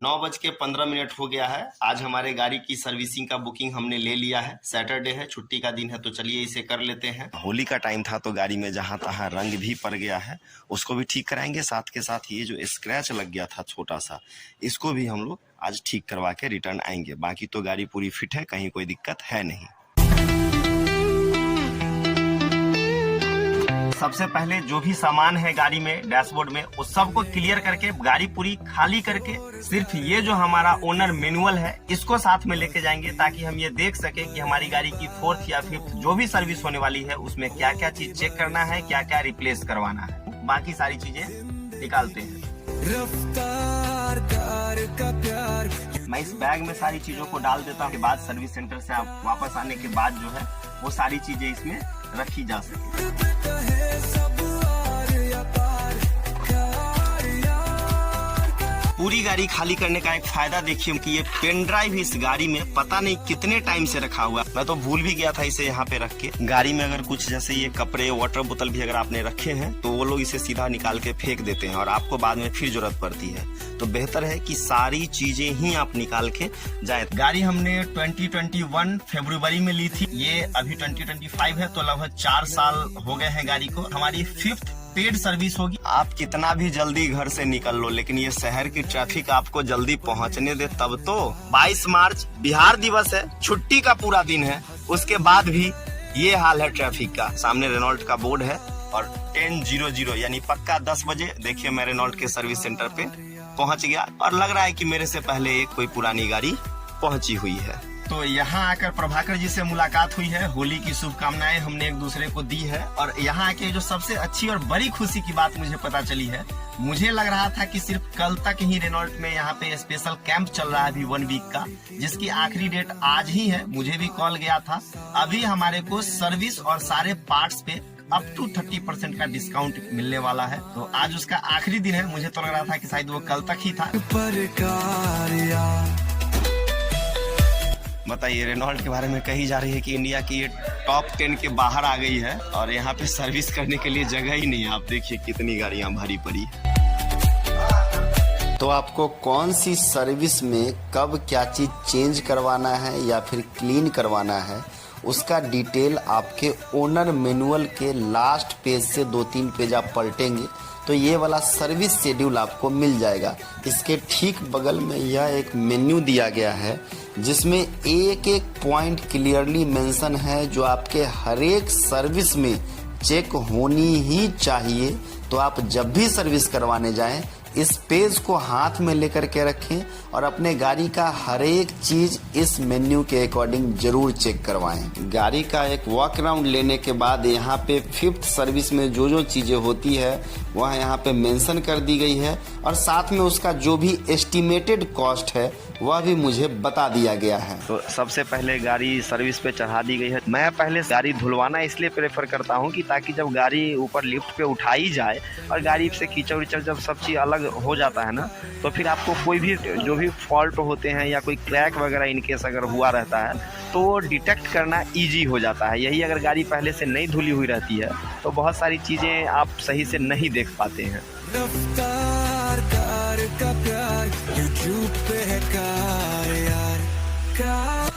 9:15 हो गया है। आज हमारे गाड़ी की सर्विसिंग का बुकिंग हमने ले लिया है। सैटरडे है, छुट्टी का दिन है, तो चलिए इसे कर लेते हैं। होली का टाइम था तो गाड़ी में जहां तहां रंग भी पड़ गया है, उसको भी ठीक कराएंगे। साथ के साथ ये जो स्क्रैच लग गया था छोटा सा, इसको भी हम लोग आज ठीक करवा के रिटर्न आएंगे। बाकी तो गाड़ी पूरी फिट है, कहीं कोई दिक्कत है नहीं। सबसे पहले जो भी सामान है गाड़ी में, डैशबोर्ड में, उस सब को क्लियर करके गाड़ी पूरी खाली करके सिर्फ ये जो हमारा ओनर मैनुअल है इसको साथ में लेके जाएंगे, ताकि हम ये देख सके कि हमारी गाड़ी की 4th या 5th जो भी सर्विस होने वाली है उसमें क्या क्या चीज चेक करना है, क्या क्या रिप्लेस करवाना है। बाकी सारी चीजें निकालते हैं। मैं इस बैग में सारी चीजों को डाल देता हूँ, के बाद सर्विस सेंटर से आप वापस आने के बाद जो है वो सारी चीजें इसमें रखी जा सके। पूरी गाड़ी खाली करने का एक फायदा देखिए कि ये पेन ड्राइव इस गाड़ी में पता नहीं कितने टाइम से रखा हुआ। मैं तो भूल भी गया था इसे यहाँ पे रख के। गाड़ी में अगर कुछ जैसे ये कपड़े, वाटर बोतल भी अगर आपने रखे हैं तो वो लोग इसे सीधा निकाल के फेंक देते हैं और आपको बाद में फिर जरूरत पड़ती है। तो बेहतर है कि सारी चीजें ही आप निकाल के जाए। गाड़ी हमने 2021 फरवरी में ली थी, ये अभी 2025 है, तो लगभग 4 साल हो गए हैं गाड़ी को। हमारी 5th पेड सर्विस होगी। आप कितना भी जल्दी घर से निकल लो, लेकिन ये शहर की ट्रैफिक आपको जल्दी पहुंचने दे तब तो। 22 मार्च बिहार दिवस है, छुट्टी का पूरा दिन है, उसके बाद भी ये हाल है ट्रैफिक का। सामने रेनॉल्ट का बोर्ड है और 10:00 यानी पक्का 10 बजे देखिए मैं रेनॉल्ट के सर्विस सेंटर पे पहुंच गया और लग रहा है कि मेरे से पहले एक कोई पुरानी गाड़ी पहुंची हुई है। तो यहाँ आकर प्रभाकर जी से मुलाकात हुई है। होली की शुभकामनाएं हमने एक दूसरे को दी है और यहाँ आके जो सबसे अच्छी और बड़ी खुशी की बात मुझे पता चली है, मुझे लग रहा था कि सिर्फ कल तक ही रेनॉल्ट में यहाँ पे स्पेशल कैंप चल रहा है अभी 1 वीक का, जिसकी आखिरी डेट आज ही है। मुझे भी कॉल गया था। अभी हमारे को सर्विस और सारे पार्ट्स पे अप टू 30% का डिस्काउंट मिलने वाला है। तो आज उसका आखिरी दिन है। मुझे तो लग रहा था कि शायद वो कल तक ही था। बताइए, रेनॉल्ट के बारे में कही जा रही है कि इंडिया की ये टॉप 10 के बाहर आ गई है और यहाँ पे सर्विस करने के लिए जगह ही नहीं है। आप देखिए कितनी गाड़ियाँ भरी पड़ी। तो आपको कौन सी सर्विस में कब क्या चीज चेंज करवाना है या फिर क्लीन करवाना है, उसका डिटेल आपके ओनर मैनुअल के लास्ट पेज से 2-3 पेज आप पलटेंगे तो ये वाला सर्विस शेड्यूल आपको मिल जाएगा। इसके ठीक बगल में यह एक मेन्यू दिया गया है जिसमें एक एक पॉइंट क्लियरली मेंशन है जो आपके हर एक सर्विस में चेक होनी ही चाहिए। तो आप जब भी सर्विस करवाने जाएं इस पेज को हाथ में लेकर के रखें और अपने गाड़ी का हर एक चीज इस मेन्यू के अकॉर्डिंग जरूर चेक करवाएं। गाड़ी का एक वॉक राउंड लेने के बाद यहाँ पे 5th सर्विस में जो जो चीजें होती है वह यहाँ पे मेंशन कर दी गई है और साथ में उसका जो भी एस्टिमेटेड कॉस्ट है वह भी मुझे बता दिया गया है। तो सबसे पहले गाड़ी सर्विस पे चढ़ा दी गई है। मैं पहले गाड़ी धुलवाना इसलिए प्रेफर करता हूँ कि ताकि जब गाड़ी ऊपर लिफ्ट पे उठाई जाए और गाड़ी से कीचड़ विचड़ जब सब चीज अलग हो जाता है ना, तो फिर आपको कोई भी जो भी फॉल्ट होते हैं या कोई क्रैक वगैरह इनकेस अगर हुआ रहता है तो वो डिटेक्ट करना ईजी हो जाता है। यही अगर गाड़ी पहले से नहीं धुली हुई रहती है तो बहुत सारी चीजें आप सही से नहीं देख पाते हैं।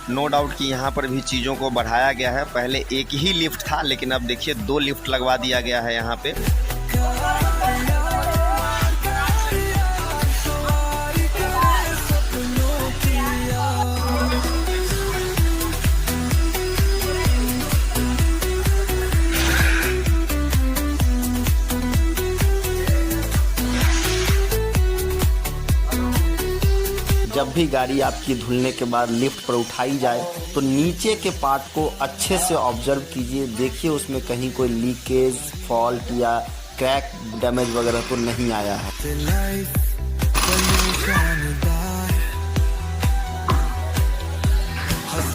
नो डाउट कि यहाँ पर भी चीजों को बढ़ाया गया है। पहले एक ही लिफ्ट था, लेकिन अब देखिए 2 लिफ्ट लगवा दिया गया है यहाँ पे। जब भी गाड़ी आपकी धुलने के बाद लिफ्ट पर उठाई जाए तो नीचे के पार्ट को अच्छे से ऑब्जर्व कीजिए। देखिए उसमें कहीं कोई लीकेज, फॉल्ट या क्रैक डैमेज वगैरह तो नहीं आया है।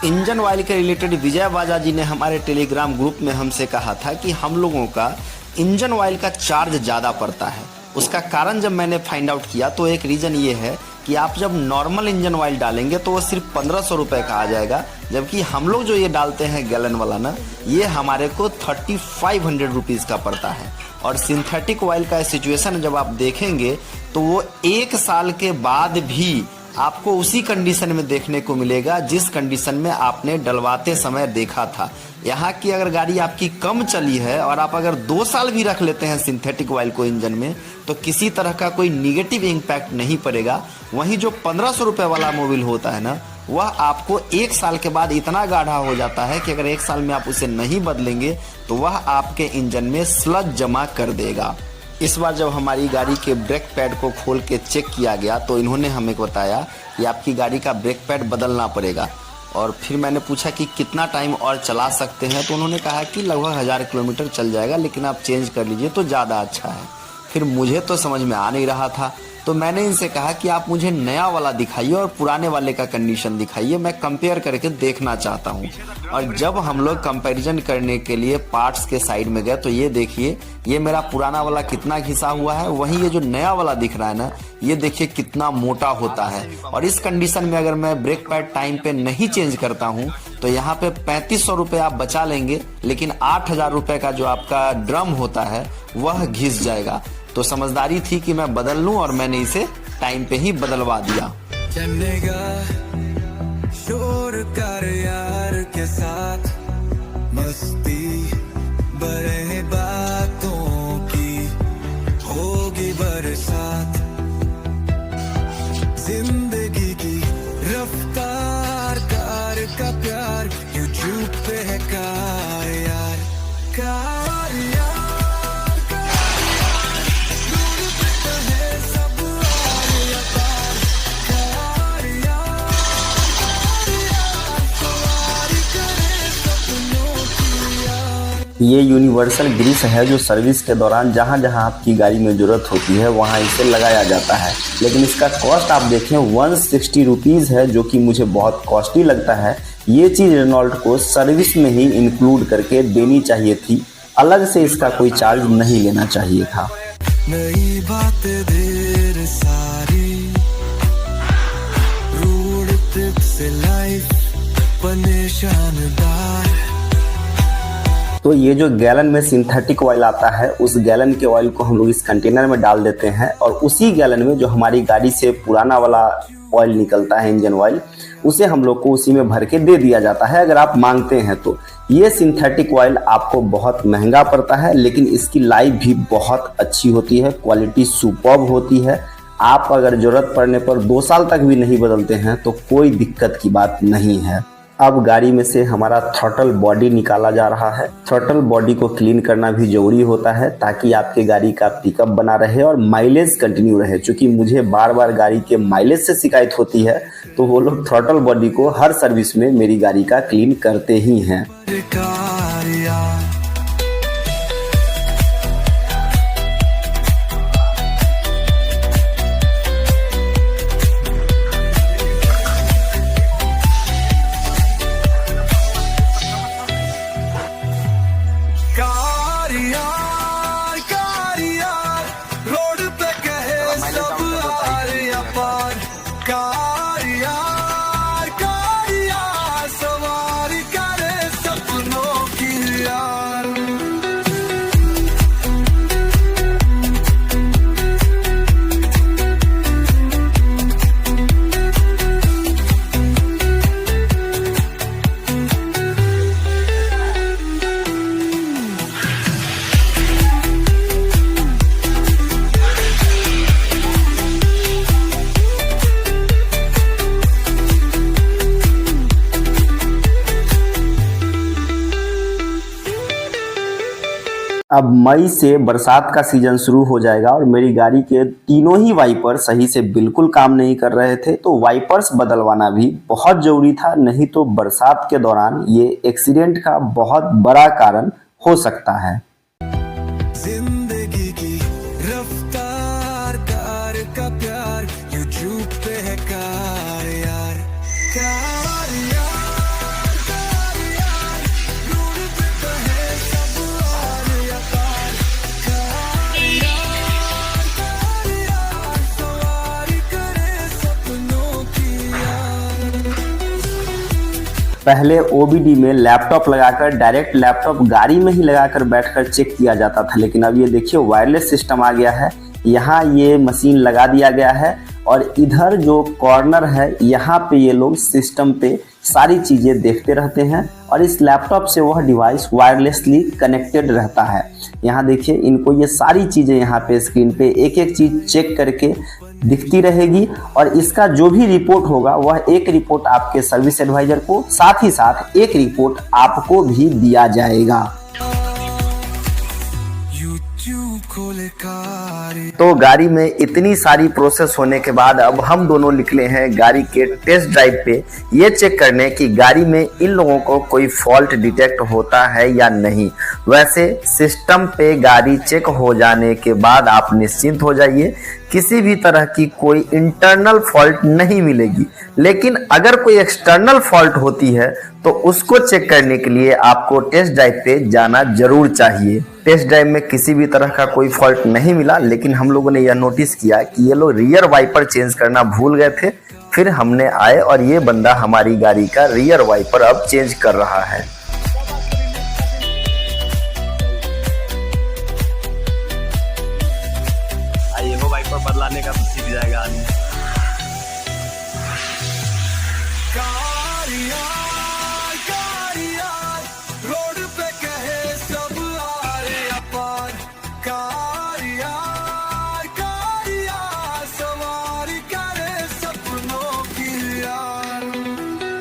इंजन ऑयल के रिलेटेड विजय बाजा जी ने हमारे टेलीग्राम ग्रुप में हमसे कहा था कि हम लोगों का इंजन ऑयल का चार्ज ज़्यादा पड़ता है। उसका कारण जब मैंने फाइंड आउट किया तो एक रीज़न ये है कि आप जब नॉर्मल इंजन ऑयल डालेंगे तो वो सिर्फ 1500 रुपये का आ जाएगा, जबकि हम लोग जो ये डालते हैं गैलन वाला ना, ये हमारे को 3500 रुपीज़ का पड़ता है। और सिंथेटिक ऑयल का सिचुएशन जब आप देखेंगे तो वो 1 साल के बाद भी आपको उसी कंडीशन में देखने को मिलेगा जिस कंडीशन में आपने डलवाते समय देखा था। यहाँ की अगर गाड़ी आपकी कम चली है और आप अगर 2 साल भी रख लेते हैं सिंथेटिक ऑयल को इंजन में, तो किसी तरह का कोई निगेटिव इम्पैक्ट नहीं पड़ेगा। वहीं जो 1500 रुपये वाला मोबिल होता है ना, वह आपको 1 साल के बाद इतना गाढ़ा हो जाता है कि अगर 1 साल में आप उसे नहीं बदलेंगे तो वह आपके इंजन में स्लज जमा कर देगा। इस बार जब हमारी गाड़ी के ब्रेक पैड को खोल के चेक किया गया तो इन्होंने हमें बताया कि आपकी गाड़ी का ब्रेक पैड बदलना पड़ेगा। और फिर मैंने पूछा कि कितना टाइम और चला सकते हैं, तो उन्होंने कहा कि लगभग 1000 किलोमीटर चल जाएगा, लेकिन आप चेंज कर लीजिए तो ज़्यादा अच्छा है। फिर मुझे तो समझ में आ नहीं रहा था, तो मैंने इनसे कहा कि आप मुझे नया वाला दिखाइए और पुराने वाले का कंडीशन दिखाइए, मैं कंपेयर करके देखना चाहता हूँ। और जब हम लोग कंपैरिजन करने के लिए पार्ट्स के साइड में गए तो ये देखिए, ये मेरा पुराना वाला कितना घिसा हुआ है, वहीं ये जो नया वाला दिख रहा है ना, ये देखिए कितना मोटा होता है। और इस कंडीशन में अगर मैं ब्रेक पैड टाइम पे नहीं चेंज करता हूँ तो यहाँ पे 3500 रुपये आप बचा लेंगे, लेकिन 8000 रुपये का जो आपका ड्रम होता है वह घिस जाएगा। तो समझदारी थी कि मैं बदल लूं और मैंने इसे टाइम पे ही बदलवा दिया। शोर कर यार के साथ मस्ती बड़े बातों की होगी बरसात, जिंदगी की रफ्तार कार का प्यार यूट्यूब पे है कार यार, कार यार। ये यूनिवर्सल ग्रीस है जो सर्विस के दौरान जहाँ जहाँ आपकी गाड़ी में ज़रूरत होती है वहाँ इसे लगाया जाता है। लेकिन इसका कॉस्ट आप देखें 160 रुपीज़ है, जो कि मुझे बहुत कॉस्टली लगता है। ये चीज़ रेनॉल्ट को सर्विस में ही इंक्लूड करके देनी चाहिए थी, अलग से इसका कोई चार्ज नहीं लेना चाहिए था। नई बातें ढेर सारी, रोड ट्रिप से लाइफ बने शानदार। तो ये जो गैलन में सिंथेटिक ऑयल आता है, उस गैलन के ऑयल को हम लोग इस कंटेनर में डाल देते हैं और उसी गैलन में जो हमारी गाड़ी से पुराना वाला ऑयल निकलता है, इंजन ऑयल, उसे हम लोग को उसी में भर के दे दिया जाता है अगर आप मांगते हैं तो। ये सिंथेटिक ऑयल आपको बहुत महंगा पड़ता है, लेकिन इसकी लाइफ भी बहुत अच्छी होती है, क्वालिटी सुपर्ब होती है। आप अगर जरूरत पड़ने पर 2 साल तक भी नहीं बदलते हैं तो कोई दिक्कत की बात नहीं है। अब गाड़ी में से हमारा थ्रॉटल बॉडी निकाला जा रहा है। थ्रॉटल बॉडी को क्लीन करना भी जरूरी होता है ताकि आपके गाड़ी का पिकअप बना रहे और माइलेज कंटिन्यू रहे। क्योंकि मुझे बार बार गाड़ी के माइलेज से शिकायत होती है, तो वो लोग थ्रॉटल बॉडी को हर सर्विस में मेरी गाड़ी का क्लीन करते ही हैं। अब मई से बरसात का सीजन शुरू हो जाएगा और मेरी गाड़ी के तीनों ही वाइपर सही से बिल्कुल काम नहीं कर रहे थे, तो वाइपर्स बदलवाना भी बहुत जरूरी था। नहीं तो बरसात के दौरान ये एक्सीडेंट का बहुत बड़ा कारण हो सकता है। जिंदगी की रफ्तार कार का प्यार यूट्यूब पे है कार यार, कार यार। पहले ओबीडी में लैपटॉप लगाकर डायरेक्ट लैपटॉप गाड़ी में ही लगाकर बैठकर चेक किया जाता था, लेकिन अब ये देखिए वायरलेस सिस्टम आ गया है। यहाँ ये मशीन लगा दिया गया है और इधर जो कॉर्नर है यहाँ पे ये लोग सिस्टम पे सारी चीज़ें देखते रहते हैं और इस लैपटॉप से वह डिवाइस वायरलेसली कनेक्टेड रहता है। यहाँ देखिए इनको ये सारी चीज़ें यहाँ पे स्क्रीन पे एक एक चीज़ चेक करके दिखती रहेगी और इसका जो भी रिपोर्ट होगा वह एक रिपोर्ट आपके सर्विस एडवाइजर को, साथ ही साथ एक रिपोर्ट आपको भी दिया जाएगा। तो गाड़ी में इतनी सारी प्रोसेस होने के बाद अब हम दोनों निकले हैं गाड़ी के टेस्ट ड्राइव पे, ये चेक करने कि गाड़ी में इन लोगों को कोई फॉल्ट डिटेक्ट होता है या नहीं। वैसे सिस्टम पे गाड़ी चेक हो जाने के बाद आप निश्चिंत हो जाइए, किसी भी तरह की कोई इंटरनल फॉल्ट नहीं मिलेगी। लेकिन अगर कोई एक्सटर्नल फॉल्ट होती है तो उसको चेक करने के लिए आपको टेस्ट ड्राइव पे जाना जरूर चाहिए। टेस्ट ड्राइव में किसी भी तरह का कोई फॉल्ट नहीं मिला, लेकिन हम लोगों ने यह नोटिस किया कि ये लोग रियर वाइपर चेंज करना भूल गए थे। फिर हमने आए और ये बंदा हमारी गाड़ी का रियर वाइपर अब चेंज कर रहा है। ये वाइपर बदलाने का तो सीख जाएगा आदमी।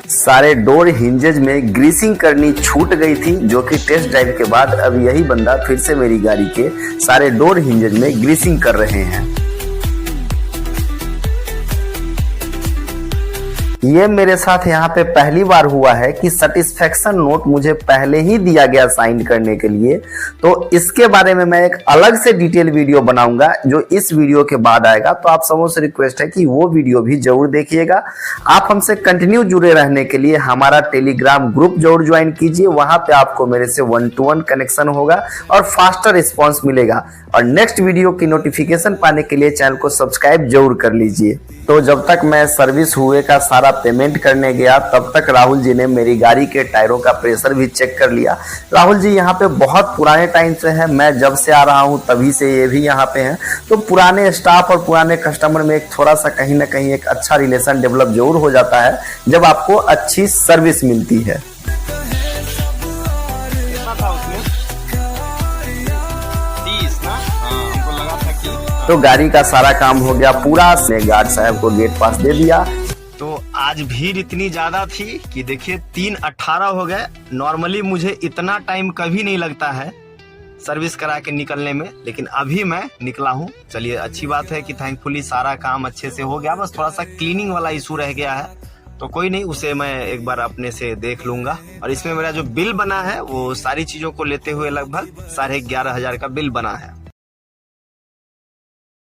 सारे डोर हिंजेज में ग्रीसिंग करनी छूट गई थी, जो कि टेस्ट ड्राइव के बाद अब यही बंदा फिर से मेरी गाड़ी के सारे डोर हिंजेज में ग्रीसिंग कर रहे हैं। ये मेरे साथ यहाँ पे पहली बार हुआ है कि सेटिस्फेक्शन नोट मुझे पहले ही दिया गया साइन करने के लिए। तो इसके बारे में मैं एक अलग से डिटेल वीडियो बनाऊंगा जो इस वीडियो के बाद आएगा। तो आप सबों से रिक्वेस्ट है कि वो वीडियो भी जरूर देखिएगा। आप हमसे कंटिन्यू जुड़े रहने के लिए हमारा टेलीग्राम ग्रुप जरूर ज्वाइन कीजिए। वहां पे आपको मेरे से 1-to-1 कनेक्शन होगा और फास्टर रिस्पॉन्स मिलेगा। और नेक्स्ट वीडियो की नोटिफिकेशन पाने के लिए चैनल को सब्सक्राइब जरूर कर लीजिए। तो जब तक मैं सर्विस हुए का सारा पेमेंट करने गया तब तक राहुल जी ने मेरी गाड़ी के टायरों का प्रेशर भी चेक कर लिया। राहुल जी यहाँ पे बहुत पुराने टाइम से है, मैं जब से आ रहा हूँ तभी से ये भी यहाँ पे हैं। तो पुराने स्टाफ और पुराने कस्टमर में एक थोड़ा सा कहीं ना कहीं एक अच्छा रिलेशन डेवलप जरूर हो जाता है जब आपको अच्छी सर्विस मिलती है। तो गाड़ी का सारा काम हो गया पूरा, ने गार्ड साहब को गेट पास दे दिया। तो आज भीड़ इतनी ज्यादा थी कि देखिए 3:18 हो गए। नॉर्मली मुझे इतना टाइम कभी नहीं लगता है सर्विस करा के निकलने में, लेकिन अभी मैं निकला हूँ। चलिए अच्छी बात है कि थैंकफुली सारा काम अच्छे से हो गया। बस थोड़ा सा क्लीनिंग वाला इशू रह गया है, तो कोई नहीं, उसे मैं एक बार अपने से देख लूंगा। और इसमें मेरा जो बिल बना है वो सारी चीजों को लेते हुए लगभग 11,500 का बिल बना है।